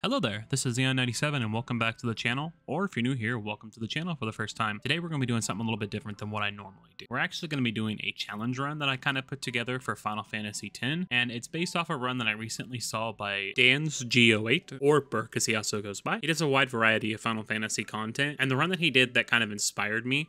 Hello there, this is Aeon97 and welcome back to the channel, or if you're new here, welcome to the channel for the first time. Today we're going to be doing something a little bit different than what I normally do. We're actually going to be doing a challenge run that I kind of put together for Final Fantasy X, and it's based off a run that I recently saw by Dan's G08, or Burke as he also goes by. He does a wide variety of Final Fantasy content, and the run that he did that kind of inspired me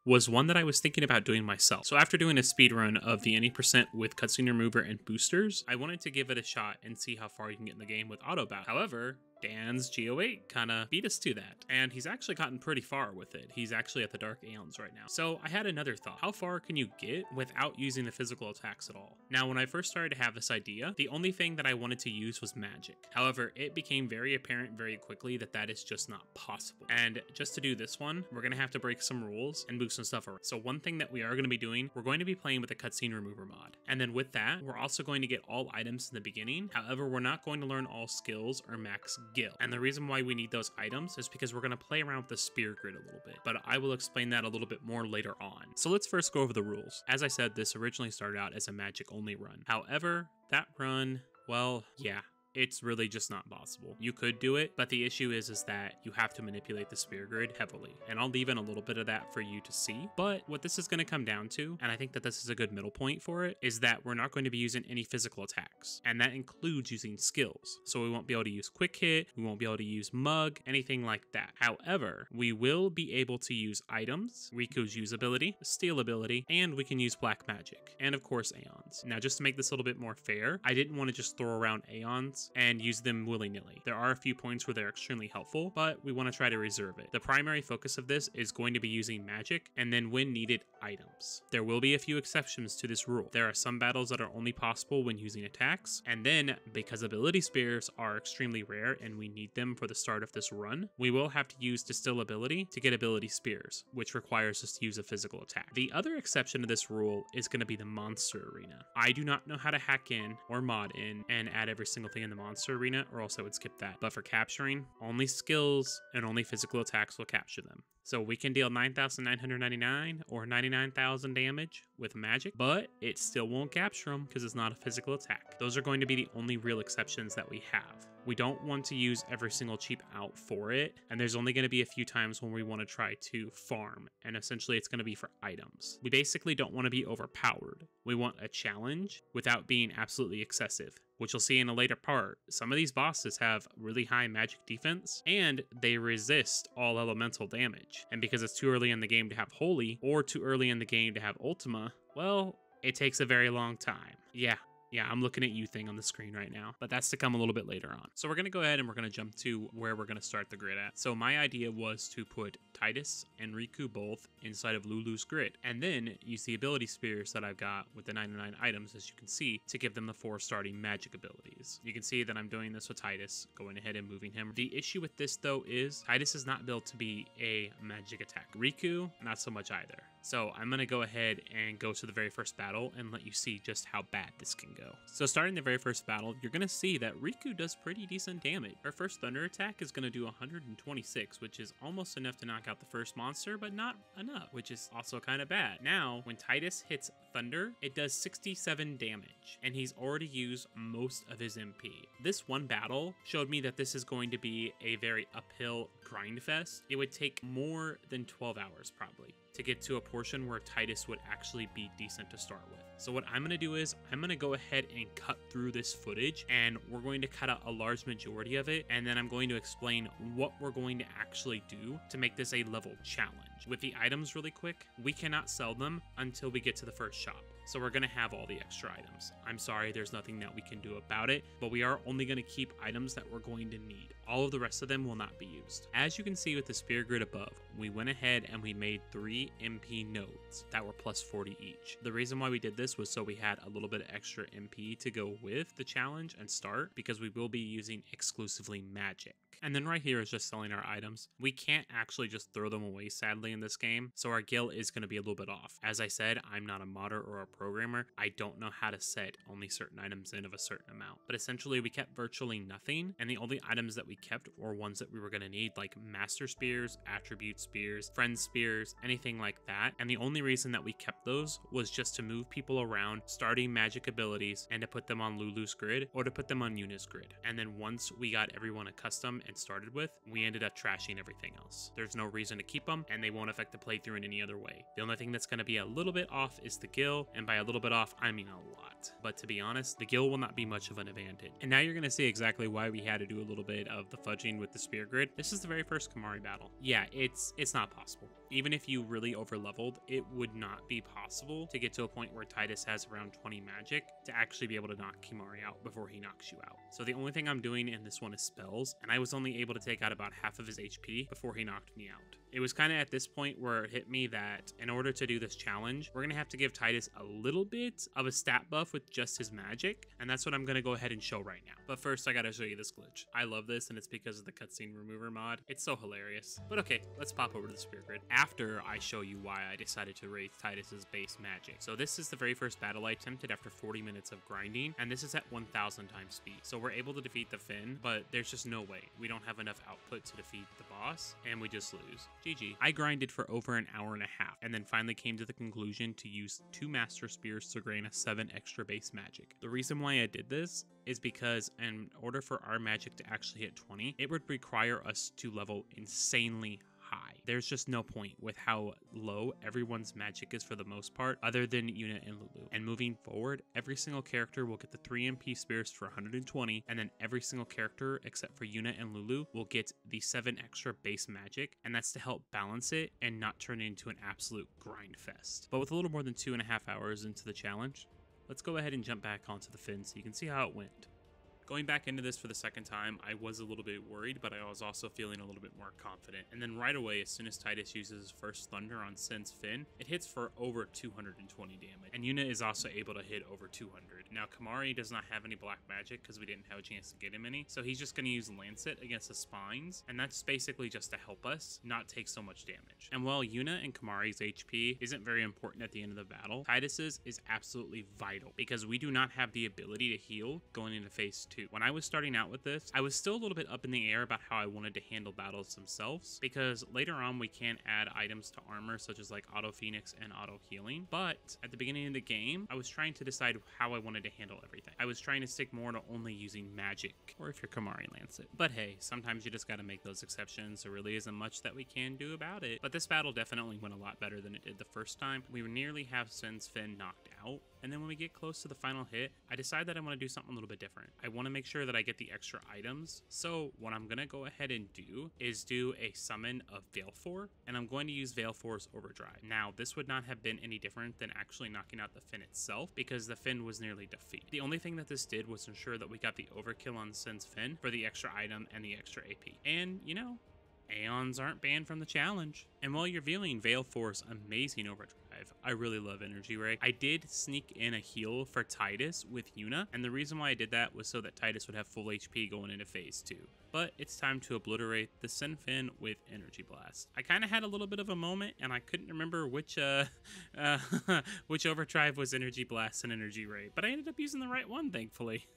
was one that I was thinking about doing myself. So after doing a speedrun of the any percent with cutscene remover and boosters, I wanted to give it a shot and see how far you can get in the game with auto battle. However, Dan's G08 kind of beat us to that, and he's actually gotten pretty far with it. He's actually at the Dark Aeons right now. So I had another thought. How far can you get without using the physical attacks at all? Now, when I first started to have this idea, the only thing that I wanted to use was magic. However, it became very apparent very quickly that that is just not possible. And just to do this one, we're going to have to break some rules and move some stuff around. So one thing that we are going to be doing, we're going to be playing with a cutscene remover mod. And then with that, we're also going to get all items in the beginning. However, we're not going to learn all skills or max gil. And the reason why we need those items is because we're going to play around with the spear grid a little bit, but I will explain that a little bit more later on. So let's first go over the rules. As I said, this originally started out as a magic only run. However, that run, well, yeah, it's really just not possible. You could do it, but the issue is that you have to manipulate the spear grid heavily. And I'll leave in a little bit of that for you to see. But what this is going to come down to, and I think that this is a good middle point for it, is that we're not going to be using any physical attacks. And that includes using skills. So we won't be able to use quick hit, we won't be able to use mug, anything like that. However, we will be able to use items, Riku's use ability, steal ability, and we can use black magic. And of course, Aeons. Now, just to make this a little bit more fair, I didn't want to just throw around Aeons and use them willy-nilly. There are a few points where they're extremely helpful, but we want to try to reserve it. The primary focus of this is going to be using magic and then when needed, items. There will be a few exceptions to this rule. There are some battles that are only possible when using attacks, and then because ability spears are extremely rare and we need them for the start of this run, we will have to use distill ability to get ability spears, which requires us to use a physical attack. The other exception to this rule is going to be the monster arena. I do not know how to hack in or mod in and add every single thing in the monster arena, or else I would skip that. But for capturing, only skills and only physical attacks will capture them. So we can deal 9,999 or 99,000 damage with magic, but it still won't capture them because it's not a physical attack. Those are going to be the only real exceptions that we have. We don't want to use every single cheap out for it, and there's only going to be a few times when we want to try to farm, and essentially it's going to be for items. We basically don't want to be overpowered. We want a challenge without being absolutely excessive, which you'll see in a later part. Some of these bosses have really high magic defense, and they resist all elemental damage. And because it's too early in the game to have Holy, or too early in the game to have Ultima, well, it takes a very long time. Yeah, I'm looking at you thing on the screen right now, but that's to come a little bit later on. So we're going to go ahead and we're going to jump to where we're going to start the grid at. So my idea was to put Titus and Riku both inside of LuLu's grid, and then use the ability spears that I've got with the 99 items, as you can see, to give them the 4 starting magic abilities. You can see that I'm doing this with Titus, going ahead and moving him. The issue with this, though, is Titus is not built to be a magic attack. Riku, not so much either. So I'm going to go ahead and go to the very first battle and let you see just how bad this can go. So starting the very first battle, you're going to see that Riku does pretty decent damage. Her first thunder attack is going to do 126, which is almost enough to knock out the first monster, but not enough, which is also kind of bad. Now, when Titus hits thunder, it does 67 damage, and he's already used most of his MP. This one battle showed me that this is going to be a very uphill grind fest. It would take more than 12 hours probably to get to a portion where Titus would actually be decent to start with. So what I'm going to do is I'm going to go ahead and cut through this footage, and we're going to cut out a large majority of it, and then I'm going to explain what we're going to actually do to make this a level challenge. With the items really quick, we cannot sell them until we get to the first shop. So we're going to have all the extra items. I'm sorry, there's nothing that we can do about it, but we are only going to keep items that we're going to need. All of the rest of them will not be used. As you can see with the spear grid above, we went ahead and we made 3 MP nodes that were plus 40 each. The reason why we did this was so we had a little bit of extra MP to go with the challenge and start, because we will be using exclusively magic. And then right here is just selling our items. We can't actually just throw them away, sadly, in this game, so our gil is going to be a little bit off. As I said, I'm not a modder or a programmer, I don't know how to set only certain items in of a certain amount. But essentially we kept virtually nothing, and the only items that we kept were ones that we were going to need, like master spears, attribute spears, friend spears, anything like that. And the only reason that we kept those was just to move people around starting magic abilities and to put them on LuLu's grid or to put them on Yuna's grid. And then once we got everyone accustomed and started with, we ended up trashing everything else. There's no reason to keep them, and they won't affect the playthrough in any other way. The only thing that's going to be a little bit off is the gil, and by a little bit off, I mean a lot. But to be honest, the gil will not be much of an advantage. And now you're going to see exactly why we had to do a little bit of the fudging with the spear grid. This is the very first Kimahri battle. Yeah, it's not possible. Even if you really over-leveled, it would not be possible to get to a point where Tidus has around 20 magic to actually be able to knock Kimahri out before he knocks you out. So the only thing I'm doing in this one is spells, and I was only able to take out about half of his HP before he knocked me out. It was kind of at this point where it hit me that in order to do this challenge, we're going to have to give Tidus a little bit of a stat buff with just his magic, and that's what I'm going to go ahead and show right now. But first, I got to show you this glitch. I love this, and it's because of the cutscene remover mod. It's so hilarious. But okay, let's pop over to the spear grid after I show you why I decided to raise Tidus's base magic. So this is the very first battle I attempted after 40 minutes of grinding, and this is at 1000 times speed. So we're able to defeat the Finn, but there's just no way. We don't have enough output to defeat the boss, and we just lose. GG. I grinded for over an hour and a half, and then finally came to the conclusion to use 2 master spears to gain a 7 extra base magic. The reason why I did this is because in order for our magic to actually hit 20, it would require us to level insanely high. There's just no point with how low everyone's magic is for the most part, other than Yuna and LuLu. And moving forward, every single character will get the 3 MP spears for 120, and then every single character except for Yuna and LuLu will get the 7 extra base magic, and that's to help balance it and not turn it into an absolute grind fest. But with a little more than 2.5 hours into the challenge, let's go ahead and jump back onto the Finn so you can see how it went. Going back into this for the second time, I was a little bit worried, but I was also feeling a little bit more confident. And then right away, as soon as Tidus uses his first Thunder on Sin's Finn, it hits for over 220 damage. And Yuna is also able to hit over 200. Now, Kimahri does not have any black magic because we didn't have a chance to get him any, so he's just going to use Lancet against the spines, and that's basically just to help us not take so much damage. And while Yuna and Kimahri's HP isn't very important at the end of the battle, Tidus's is absolutely vital because we do not have the ability to heal going into phase 2. When I was starting out with this, I was still a little bit up in the air about how I wanted to handle battles themselves, because later on we can add items to armor such as like auto phoenix and auto healing. But at the beginning of the game, I was trying to decide how I wanted to handle everything. I was trying to stick more to only using magic, or if you're Kimahri, Lancet. But hey, sometimes you just gotta make those exceptions. There really isn't much that we can do about it. But this battle definitely went a lot better than it did the first time. We nearly have Sin's Finn knocked out. And then when we get close to the final hit, I decide that I want to do something a little bit different. I want to make sure that I get the extra items. So what I'm going to go ahead and do is do a summon of Valefor, and I'm going to use Valefor's Overdrive. Now, this would not have been any different than actually knocking out the Finn itself, because the Finn was nearly defeated. The only thing that this did was ensure that we got the overkill on Sin's Finn for the extra item and the extra AP. And, you know, Aeons aren't banned from the challenge. And while you're viewing Valefor's amazing overdrive, I really love Energy Ray. I did sneak in a heal for Tidus with Yuna, and the reason why I did that was so that Tidus would have full HP going into phase 2. But it's time to obliterate the Sin Finn with Energy Blast. I kind of had a little bit of a moment, and I couldn't remember which which overdrive was Energy Blast and Energy Ray, but I ended up using the right one, thankfully.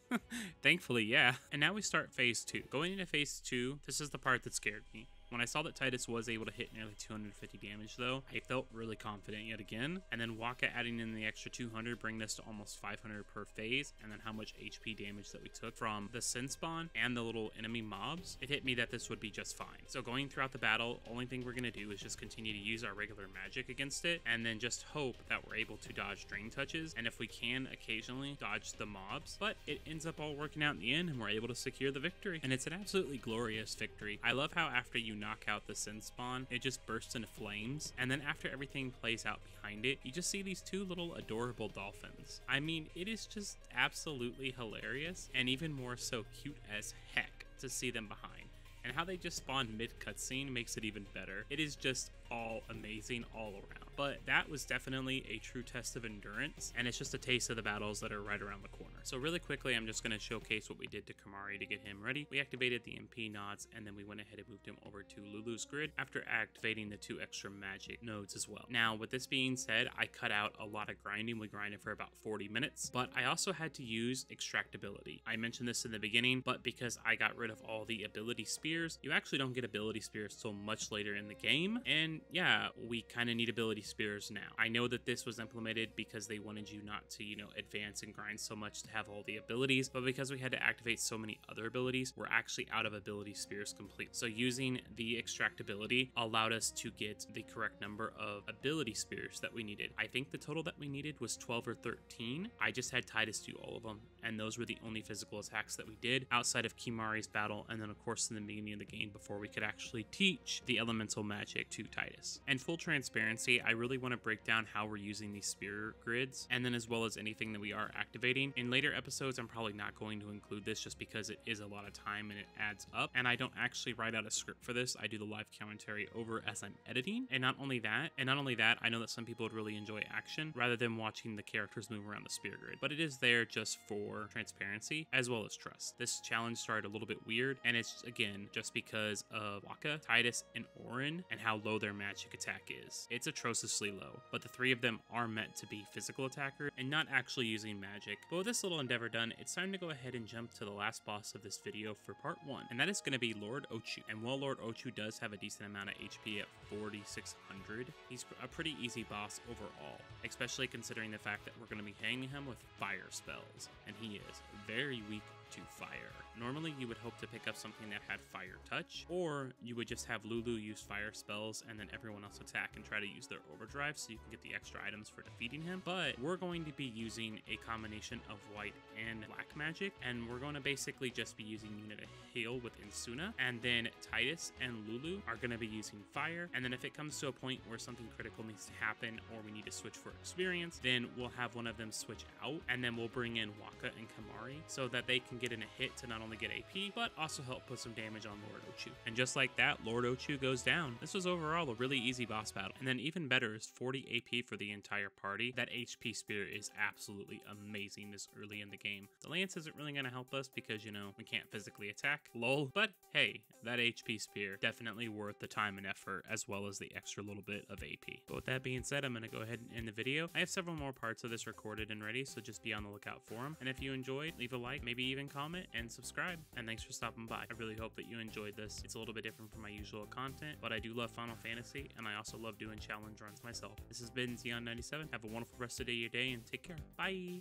Thankfully, yeah. And now we start phase 2. Going into phase 2, this is the part that scared me. When I saw that Tidus was able to hit nearly 250 damage though, I felt really confident yet again. And then Waka adding in the extra 200, bringing us to almost 500 per phase, and then how much HP damage that we took from the Sin spawn and the little enemy mobs, it hit me that this would be just fine. So going throughout the battle, only thing we're going to do is just continue to use our regular magic against it, and then just hope that we're able to dodge drain touches, and if we can, occasionally dodge the mobs. But it ends up all working out in the end, and we're able to secure the victory. And it's an absolutely glorious victory. I love how after you knock out the Sin spawn, it just bursts into flames, and then after everything plays out behind it, you just see these two little adorable dolphins. I mean, it is just absolutely hilarious, and even more so cute as heck to see them behind. And how they just spawn mid cutscene makes it even better. It is just all amazing all around. But that was definitely a true test of endurance, and it's just a taste of the battles that are right around the corner. So really quickly, I'm just going to showcase what we did to Kamari to get him ready. We activated the MP nods, and then we went ahead and moved him over to LuLu's grid after activating the 2 extra magic nodes as well. Now, with this being said, I cut out a lot of grinding. We grinded for about 40 minutes, but I also had to use extractability. I mentioned this in the beginning, but because I got rid of all the ability spears, you actually don't get ability spears till much later in the game. And yeah, we kind of need ability spears now. I know that this was implemented because they wanted you not to, advance and grind so much to have all the abilities, but because we had to activate so many other abilities, we're actually out of ability spears complete. So using the extractability allowed us to get the correct number of ability spears that we needed. I think the total that we needed was 12 or 13. I just had Titus do all of them, and those were the only physical attacks that we did outside of Kimari's battle, and then of course in the beginning of the game before we could actually teach the elemental magic to Titus. And full transparency, I really want to break down how we're using these spear grids, and then as well as anything that we are activating. In later episodes, I'm probably not going to include this just because it is a lot of time and it adds up, and I don't actually write out a script for this. I do the live commentary over as I'm editing. And not only that, I know that some people would really enjoy action rather than watching the characters move around the spear grid, but it is there just for transparency as well as trust. This challenge started a little bit weird, and it's again just because of Waka, Titus, and Orin and how low their magic attack is. It's atrociously low, but the 3 of them are meant to be physical attackers and not actually using magic. But with this little endeavor done, it's time to go ahead and jump to the last boss of this video for part 1, and that is going to be Lord Ochu. And while Lord Ochu does have a decent amount of HP at 4600, he's a pretty easy boss overall, especially considering the fact that we're going to be hanging him with fire spells, and he is very weak to fire. Normally you would hope to pick up something that had fire touch, or you would just have LuLu use fire spells and then everyone else attack and try to use their overdrive so you can get the extra items for defeating him. But we're going to be using a combination of white and black magic, and we're going to basically just be using Yuna to heal with Insuna, and then Titus and LuLu are going to be using fire. And then if it comes to a point where something critical needs to happen or we need to switch for experience, then we'll have one of them switch out, and then we'll bring in Waka and Kamari so that they can get in a hit to not only get AP, but also help put some damage on Lord Ochu. And just like that, Lord Ochu goes down. This was overall a really easy boss battle. And then even better is 40 AP for the entire party. That HP spear is absolutely amazing this early in the game. The lance isn't really going to help us because, we can't physically attack, lol. But hey, that HP spear definitely worth the time and effort as well as the extra little bit of AP. But with that being said, I'm going to go ahead and end the video. I have several more parts of this recorded and ready, so just be on the lookout for them. And if you enjoyed, leave a like, maybe even comment and subscribe. And thanks for stopping by. I really hope that you enjoyed this. It's a little bit different from my usual content, but I do love Final Fantasy, and I also love doing challenge runs myself. This has been Aeons97. Have a wonderful rest of your day and take care. Bye!